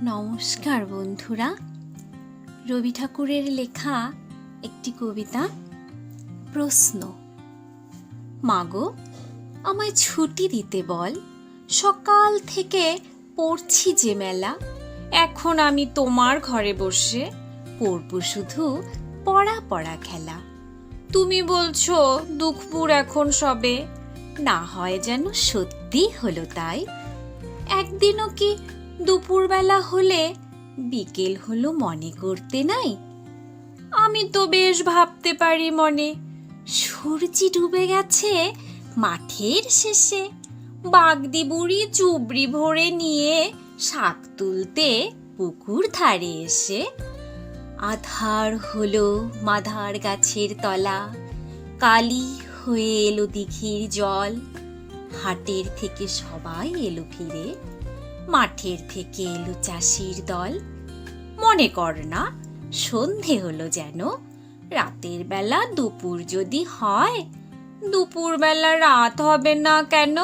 নমস্কার বন্ধুরা, রবি ঠাকুরের লেখা একটি কবিতা। প্রশ্ন। মাগো, আমায় ছুটি দিতে বল, সকাল থেকে পড়ছি যে মেলা। এখন আমি তোমার ঘরে বসে পড়ব শুধু পড়া পড়া খেলা। তুমি বলছো দুপুর এখন সবে, না হয় যেন সত্যি হলো তাই। একদিনও কি দুপুরবেলা হলে বিকেল হলো মনে করতে নাই? আমি তো বেশ ভাবতে পারি মনে, সূর্যি ডুবে গেছে মাঠের শেষে। বাগদি বুড়ি চুবড়ি ভরে নিয়ে শাক তুলতে পুকুর ধারে এসে। আধার হলো মাধার গাছের তলা, কালি হয়ে এলো দিঘির জল। হাটের থেকে সবাই এলো ফিরে, মাঠের থেকে এলো চাষির দল। মনে কর না সন্ধে হলো যেন, রাতের বেলা দুপুর যদি হয়, দুপুর বেলা রাত হবে না কেন?